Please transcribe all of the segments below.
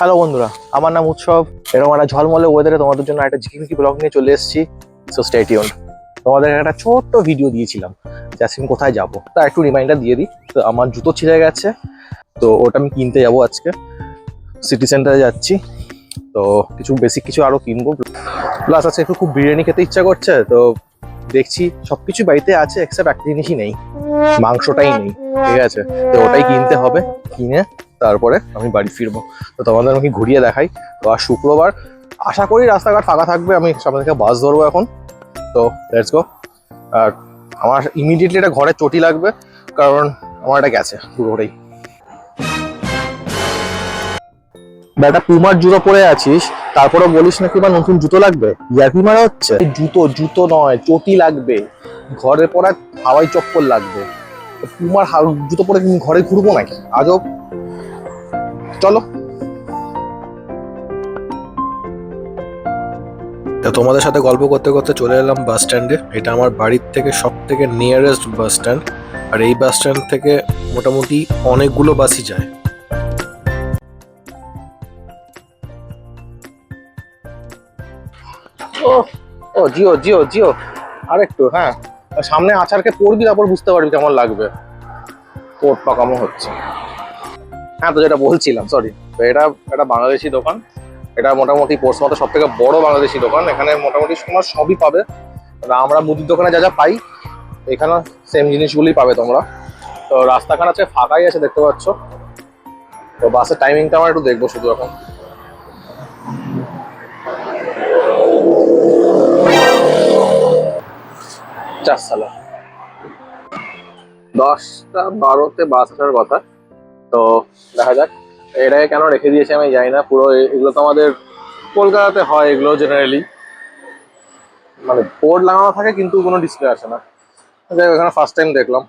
Hello বন্ধুরা, আমার নাম উৎসব। এরকম একটা ঝলমলে ওয়েদারে তোমাদের জন্য একটা ঝিকিমিকি ব্লগ নিয়ে চলে এসেছি। So stay tuned. তোমাদের একটা ছোট্ট ভিডিও দিয়েছিলাম যে আজকে কোথায় যাবো, তা একটু রিমাইন্ডার দিয়ে দিই। তো আমার জুতো ছিঁড়ে গেছে, তো ওটা আমি কিনতে যাবো আজকে। সিটি সেন্টারে যাচ্ছি, তো কিছু বেসিক কিছু আরো কিনবো। প্লাস আজকে একটু খুব বিরিয়ানি খেতে ইচ্ছা করছে, তো দেখছি সবকিছু বাড়িতে আছে এক্সেপ্ট একটা জিনিসই নেই, মাংসটাই নেই। ঠিক আছে, তো ওটাই কিনতে হবে। কিনে তারপরে আমি বাড়ি ফিরবো। তো তোমাদের আমি ঘুরিয়ে দেখাই। তো আর শুক্রবার আশা করি রাস্তাঘাট ফাঁকা থাকবে, আমি সামনে থেকে বাস ধরবো এখন। তো লেটস গো। আর আমার ইমিডিয়েটলি একটা ঘরে চটি লাগবে, কারণ আমার এটা গেছে পুরোটাই। একটা পুমার জুতো পরে আছিস, তারপরে বলিস নাকি বা নতুন জুতো লাগবে। ইয়ার্কি মারা হচ্ছে। জুতো জুতো নয়, চটি লাগবে। ঘরে পরা হাওয়াই চপ্পল লাগবে। পুমার জুতো পরে ঘরে ঘুরবো নাকি? আজব। চলো। তা তোমাদের সাথে গল্প করতে করতে চলে এলাম বাস স্ট্যান্ডে। এটা আমার বাড়ির থেকে সব থেকে নিয়ারেস্ট বাস স্ট্যান্ড। আর এই বাস স্ট্যান্ড থেকে মোটামুটি অনেকগুলো বাসই যায়। ও ও জিও জিও জিও, আরেকটু হ্যাঁ, সামনে আচারকে পড়বি, তারপর বুঝতে পারবি কেমন লাগবে। কোট পাকামো হচ্ছে। হ্যাঁ, তো যেটা বলছিলাম, সরি। তো এটা একটা বাংলাদেশি দোকান। এটা মোটামুটি পোর্টসমাউথের সব থেকে বড় বাংলাদেশি দোকান। এখানে মোটামুটি তোমার সবই পাবে। আমরা মুদির দোকানে যা যা পাই, এখানে সেম জিনিসগুলোই পাবে তোমরা। তো রাস্তাখান আছে, ফাঁকাই আছে দেখতে পাচ্ছ। তো বাসের টাইমিংটা আমরা একটু দেখবো শুধু এখন। চার সালা 10টা 12তে বাস আসার কথা। তো দেখা যাক। এটাকে কেন রেখে দিয়েছে আমি জানি না। পুরো এগুলো তো আমাদের কলকাতাতে হয়, এগুলো জেনারেলি মানে বোর্ড লাগানো থাকে কিন্তু কোনো ডিসপ্লে আসে না। যাই হোক, এখানে ফার্স্ট টাইম দেখলাম।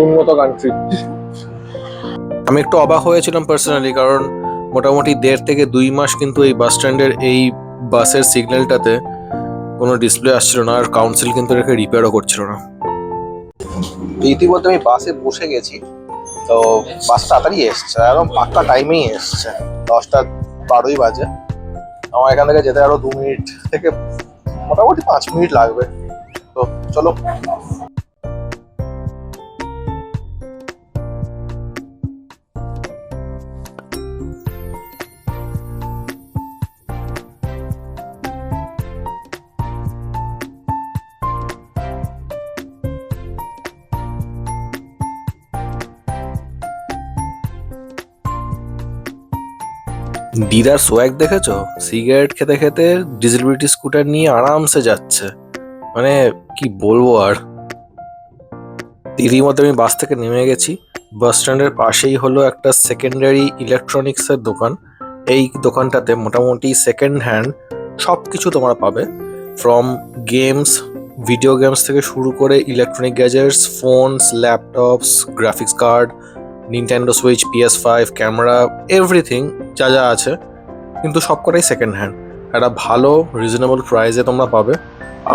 উন্নত কান্ট্রি। আমি একটু অবাক হয়েছিলাম পার্সোনালি, কারণ মোটামুটি 1.5 থেকে 2 মাস কিন্তু এই বাস স্ট্যান্ডের এই বাসের সিগন্যালটাতে কোনো ডিসপ্লে আসছিল না, আর কাউন্সিল কিন্তু এটাকে রিপেয়ারও করছিল না। ইতিমধ্যে আমি বাসে বসে গেছি। তো বাস তাড়াতাড়ি এসছে, একদম পাক্কা টাইমেই এসছে। 10টা 12ই বাজে। আমার এখান থেকে যেতে আরো 2 মিনিট থেকে মোটামুটি 5 মিনিট লাগবে। তো চলো। দিদার সোয়াগ দেখেছো? সিগারেট খেতে খেতে ডিজেলবিলিটি স্কুটার নিয়ে আরামসে যাচ্ছে। মানে কি বলবো আর। রীতিমতো আমি বাস থেকে নেমে গেছি। বাস স্ট্যান্ডের পাশেই হলো একটা সেকেন্ডারি ইলেকট্রনিক্সের দোকান। এই দোকানটাতে মোটামুটি সেকেন্ড হ্যান্ড সব কিছু তোমরা পাবে। ফ্রম গেমস, ভিডিও গেমস থেকে শুরু করে electronic gadgets, phones, laptops, graphics card, Nintendo switch, PS5, camera, everything যা যা আছে, কিন্তু সবকটাই সেকেন্ড হ্যান্ড। একটা ভালো রিজনেবল প্রাইসে তোমরা পাবে।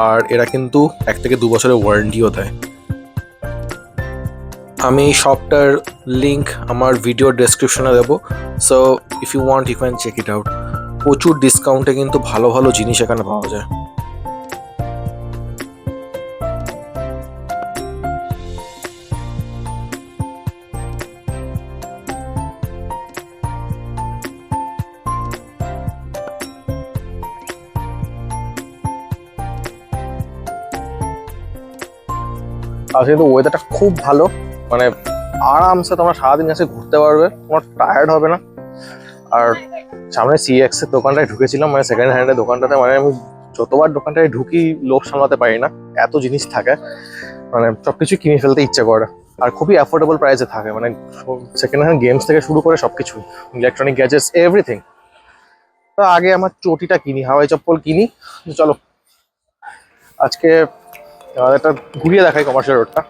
আর এরা কিন্তু 1 থেকে 2 বছরের ওয়ারেন্টিও দেয়। আমি এই শপটার লিঙ্ক আমার ভিডিও ডেসক্রিপশনে দেবো। So if you want you can check it out. প্রচুর ডিসকাউন্টে কিন্তু ভালো ভালো জিনিস এখানে পাওয়া যায়। আর কিন্তু ওয়েদারটা খুব ভালো, মানে আরামসে তোমরা সারাদিন এসে ঘুরতে পারবে, তোমার টায়ার্ড হবে না। আর সামনে CX এর দোকানটায় ঢুকেছিলাম, মানে সেকেন্ড হ্যান্ডের দোকানটাতে। মানে আমি যতবার দোকানটায় ঢুকি লোভ সামলাতে পারি না, এত জিনিস থাকে, মানে সবকিছু কিনে ফেলতে ইচ্ছে করে। আর খুবই অ্যাফোর্ডেবল প্রাইসে থাকে, মানে সেকেন্ড হ্যান্ড গেমস থেকে শুরু করে সবকিছু, ইলেকট্রনিক গ্যাজেটস, এভরিথিং। তো আগে আমার চটিটা কিনি, হাওয়াই চপ্পল কিনি। চলো আজকে একটা ঘুরিয়ে দেখাই কমার্শিয়াল রোডটা।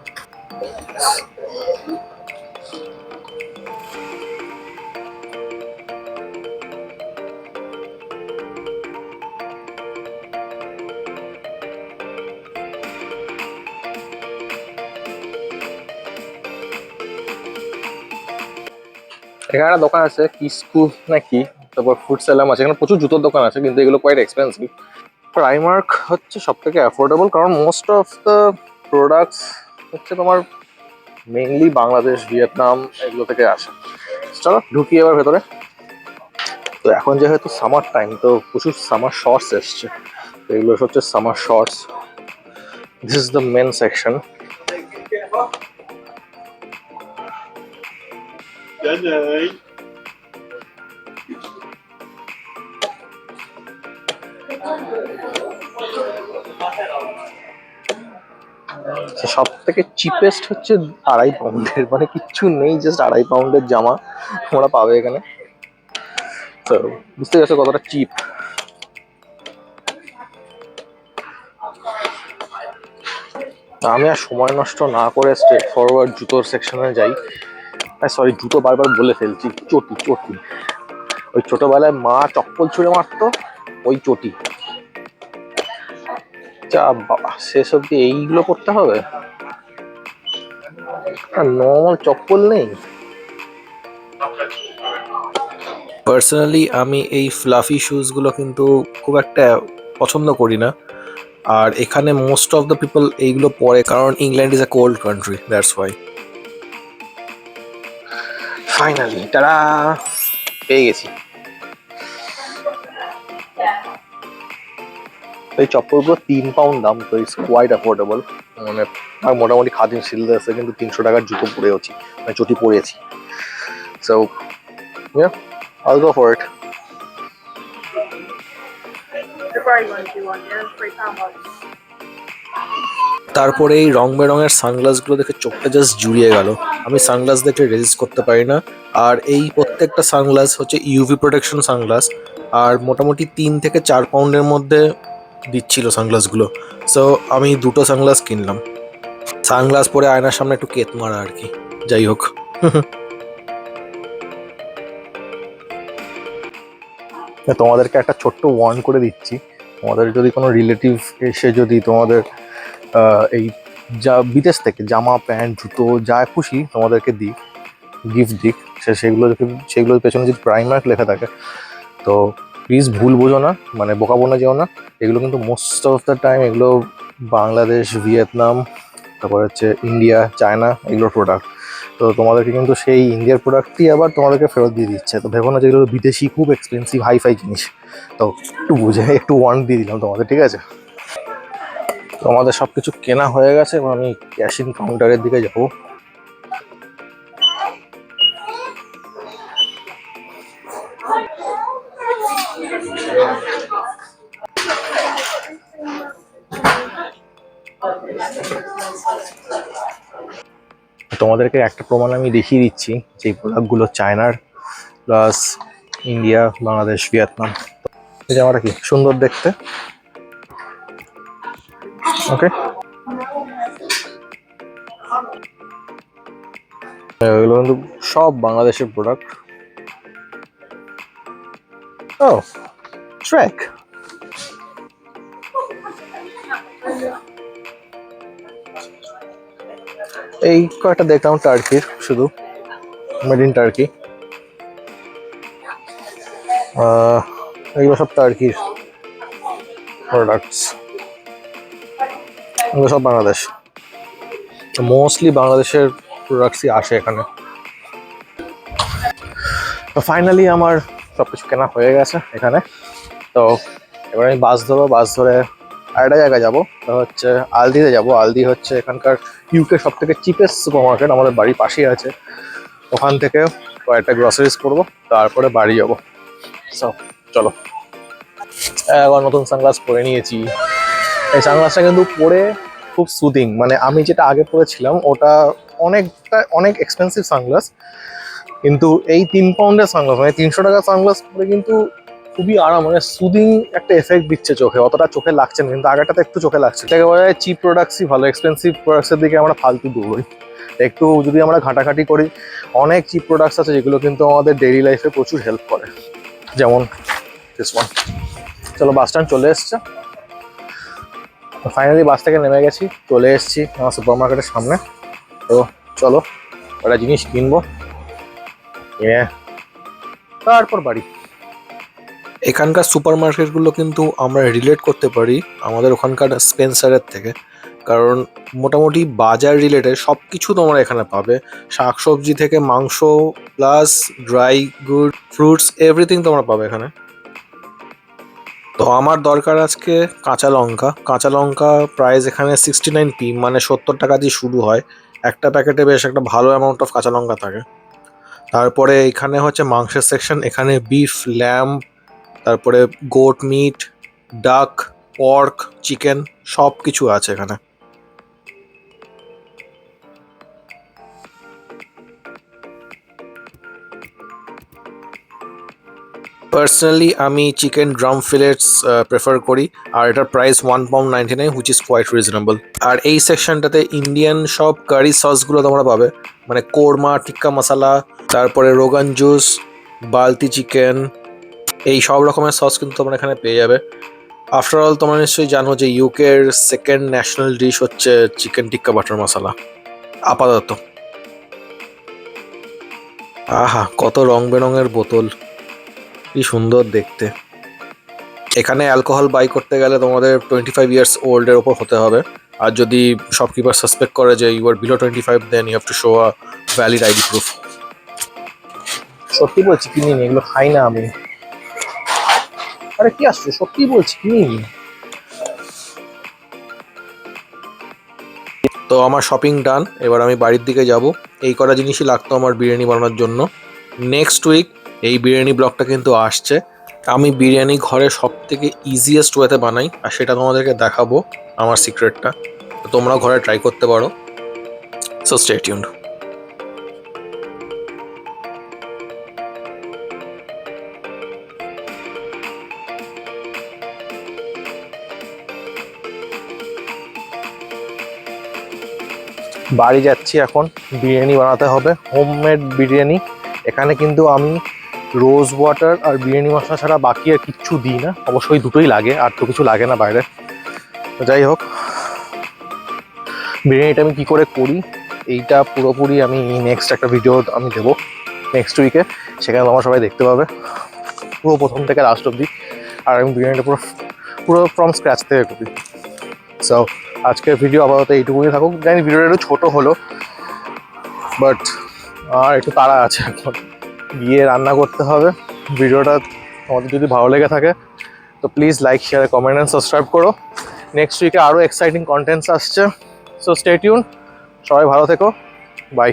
এখানে একটা দোকান আছে কিসকু নাকি, তারপর ফুড স্যালাম আছে, এখানে প্রচুর জুতোর দোকান আছে কিন্তু এগুলো কোয়াইট এক্সপেন্সিভ। প্রাইমার্ক হচ্ছে সব থেকে অ্যাফোর্ডেবল, কারণ মোস্ট অফ দ্য প্রোডাক্টস হচ্ছে তোমার মেইনলি বাংলাদেশ, ভিয়েতনাম এগুলো থেকে আসে। চলো ঢুকি এবার ভেতরে। তো এখন যেহেতু সামার টাইম, তো প্রচুর সামার শর্টস এসছে, তো এগুলো হচ্ছে summer shorts. This is the men section. সব থেকে চিপেস্ট হচ্ছে 2.5 পাউন্ডের, মানে কিচ্ছু নেই, জাস্ট 2.5 পাউন্ডের জামা তোমরা পাবে এখানে। তো বুঝতে পারছো কতটা চিপ। আমি আর সময় নষ্ট না করে স্ট্রেট ফরওয়ার্ড জুতোর সেকশনে যাই। সরি, জুতো বারবার বলে ফেলছি, চটি চটি। ওই ছোটবেলায় মা চপ্পল ছুঁড়ে মারতো, ওই চটি। যা বাবা, শেষ অব্দি এইগুলো করতে হবে, আর নর্মাল চপ্পল নেই। পার্সোনালি আমি এই ফ্লাফি শুজগুলো কিন্তু খুব একটা পছন্দ করি না, আর এখানে মোস্ট অফ দ্য পিপল এইগুলো পরে, কারণ England is a cold country, that's why. Finally তারা পেয়ে গেছি। এই চপ্পলগুলো 3 পাউন্ড দাম, তো ইটস কোয়াইট অ্যাফোর্ডেবল। মানে আর মোটামুটি খাদিম সিলতে আছে, কিন্তু 300 টাকার জুতো পরেছি, মানে চটি পরেছি। So yeah, I'll go for it. তারপরে এই রং বেরঙের সানগ্লাসগুলো দেখে চোখটা জাস্ট জুড়িয়ে গেল। আমি সানগ্লাস দেখে রেজিস্ট করতে পারি না। আর এই প্রত্যেকটা সানগ্লাস হচ্ছে ইউভি প্রোটেকশন সানগ্লাস, আর মোটামুটি 3 থেকে 4 পাউন্ডের মধ্যে দিচ্ছিল সানগ্লাসগুলো। সো আমি দুটো সানগ্লাস কিনলাম। সানগ্লাস পরে আয়নার সামনে একটু কেত মারা আর কি, যাই হোক। তোমাদেরকে একটা ছোট্ট ওয়ার্ন করে দিচ্ছি, তোমাদের যদি কোনো রিলেটিভ এসে যদি তোমাদের এই যা বিদেশ থেকে জামা প্যান্ট জুতো যা খুশি তোমাদেরকে দিক, গিফট দিক, সেগুলোর পেছনে যদি প্রাইমার্ক লেখা থাকে, তো প্লিজ ভুল বোঝো না, মানে বোকা বোনা যেও না। এগুলো কিন্তু মোস্ট অফ দ্য টাইম এগুলো বাংলাদেশ, ভিয়েতনাম, তারপর হচ্ছে ইন্ডিয়া, চায়না এগুলোর প্রোডাক্ট। তো তোমাদেরকে কিন্তু সেই ইন্ডিয়ার প্রোডাক্টই আবার তোমাদেরকে ফেরত দিয়ে দিচ্ছে। তো ভেবো না যে এগুলো বিদেশি খুব এক্সপেন্সিভ হাইফাই জিনিস। তো একটু বুঝে একটু ওয়ার্ন দিয়ে দিলাম তোমাদের, ঠিক আছে? তো আমাদের সব কিছু কেনা হয়ে গেছে, এবং আমি ক্যাশ ইন কাউন্টারের দিকে যাবো। তোমাদেরকে একটা প্রমাণ আমি দেখিয়ে দিচ্ছি যে প্রোডাক্টগুলো চায়নার, প্লাস ইন্ডিয়া, বাংলাদেশ, ভিয়েতনাম। এই জামাটা কি সুন্দর দেখতে, ওকে। এগুলো কিন্তু সব বাংলাদেশের প্রোডাক্ট। ও ট্র্যাক, এই কয়েকটা দেখলাম টার্কির, শুধু মেড ইন টার্কি। এগুলো সব টার্কির প্রোডাক্টস, এগুলো সব বাংলাদেশ, মোস্টলি বাংলাদেশের প্রোডাক্টসই আসে এখানে। তো ফাইনালি আমার সব কিছু কেনা হয়ে গেছে এখানে। তো এবার আমি বাস ধরবো, বাস ধরে আরেকটা জায়গায় যাবো, তো হচ্ছে আলদিতে যাবো। আলদি হচ্ছে এখানকার ইউকে সব থেকে চিপেস্ট সুপার মার্কেট, আমাদের বাড়ির পাশেই আছে। ওখান থেকে কয়েকটা গ্রসারিজ করবো, তারপরে বাড়ি যাবো। সো চলো। এখন নতুন সানগ্লাস পরে নিয়েছি। এই সানগ্লাসটা কিন্তু পরে খুব সুদিং, মানে আমি যেটা আগে পরেছিলাম ওটা অনেক এক্সপেন্সিভ সানগ্লাস, কিন্তু এই 3 পাউন্ডের সানগ্লাস, মানে 300 টাকার সানগ্লাস পরে কিন্তু খুবই আরাম, মানে সুদিং একটা এফেক্ট দিচ্ছে চোখে, অতটা চোখে লাগছে না। কিন্তু আগেরটাতে একটু চোখে লাগছে। এটাকে বলা যায় চিপ প্রোডাক্টসই ভালো, এক্সপেন্সিভ প্রোডাক্টসের দিকে আমরা ফালতু দৌড়ই। একটু যদি আমরা ঘাটাঘাটি করি, অনেক চিপ প্রোডাক্টস আছে যেগুলো কিন্তু আমাদের ডেইলি লাইফে প্রচুর হেল্প করে, যেমন দিস ওয়ান। চলো, বাস স্ট্যান্ড চলে এসছে। ফাইনালি বাস থেকে নেমে গেছি, চলে এসেছি আমার সুপার মার্কেটের সামনে। তো চলো একটা জিনিস কিনবো, কিনে তারপর বাড়ি। এখানকার সুপার মার্কেটগুলো কিন্তু আমরা রিলেট করতে পারি আমাদের ওখানকার স্পেন্সারের থেকে, কারণ মোটামুটি বাজার রিলেটেড সব কিছু তোমরা এখানে পাবে। শাকসবজি থেকে মাংস plus dry good fruits everything তোমরা পাবে এখানে। তো আমার দরকার আজকে কাঁচা লঙ্কা। কাঁচা লঙ্কা প্রাইস এখানে 69p, মানে 70 টাকা দিয়ে শুরু হয়। একটা প্যাকেটে বেশ একটা ভালো অ্যামাউন্ট অফ কাঁচা লঙ্কা থাকে। তারপরে এখানে হচ্ছে মাংসের সেকশন, এখানে বিফ, ল্যাম্ব, তারপরে গোট মিট, ডাক, পর্ক, চিকেন সব কিছু আছে এখানে। পার্সোনালি আমি চিকেন ড্রাম ফিলেটস প্রেফার করি, আর এটার price £1.99, which is quite reasonable. আর এই সেকশনটাতে ইন্ডিয়ান সব কারি সসগুলো তোমরা পাবে, মানে কোরমা, টিক্কা মশালা, তারপরে রোগান জুস, বালতি চিকেন, এই সব রকমের সস কিন্তু তোমরা এখানে পেয়ে যাবে। আফটার অল তোমরা নিশ্চয়ই জানো যে ইউকের সেকেন্ড ন্যাশনাল ডিশ হচ্ছে চিকেন টিক্কা বাটার মশলা আপাতত। আহা, কত রং বেরঙের বোতল, কি সুন্দর দেখতে। এখানে অ্যালকোহল বাই করতে গেলে তোমাদের 25 ইয়ার্স ওল্ডের ওপর হতে হবে, আর যদি শপকিপার সাসপেক্ট করে যে you are below 25 then you have to show a valid ID proof. সত্যি বলছি কিনিনি, এগুলো খাই না আমি। আরে কি আসছে, সত্যি বলছি কিনিনি। তো আমার শপিং ডান, এবার আমি বাড়ির দিকে যাব। এই কটা জিনিসই লাগতো আমার বিরিয়ানি বানানোর জন্য। নেক্সট উইক এই বিরিয়ানি ব্লগটা কিন্তু আসছে। আমি বিরিয়ানি ঘরে সব থেকে ইজিয়েস্ট ওয়েতে বানাই, আর সেটা তোমাদেরকে দেখাবো, আমার সিক্রেটটা। তো তোমরাও ঘরে ট্রাই করতে পারো। So stay tuned. বাড়ি যাচ্ছি এখন, বিরিয়ানি বানাতে হবে, হোমমেড বিরিয়ানি। এখানে কিন্তু আমি রোজ ওয়াটার আর বিরিয়ানি মশলা ছাড়া বাকি আর কিচ্ছু দিই না। অবশ্যই দুটোই লাগে, আর তো কিছু লাগে না বাইরে। তো যাই হোক, বিরিয়ানিটা আমি কী করে করি এইটা পুরোপুরি আমি নেক্সট একটা ভিডিও আমি দেবো নেক্সট উইকে, সেখানে তোমরা সবাই দেখতে পাবে পুরো প্রথম থেকে লাস্ট অবধি। আর আমি বিরিয়ানিটা পুরো পুরো ফ্রম স্ক্র্যাচ থেকে করি। সো আজকের ভিডিও আপাতত এইটুকুই থাকুক। জানি ভিডিওটা একটু ছোটো হলো, বাট আর একটু তাড়া আছে, এখন গিয়ে রান্না করতে হবে। ভিডিওটা তোমাদের যদি ভালো লেগে থাকে তো please like, share, comment and subscribe করো। নেক্সট উইকে আরও এক্সাইটিং কন্টেন্টস আসছে। সো স্টে টিউন, সবাই ভালো থেকো, বাই।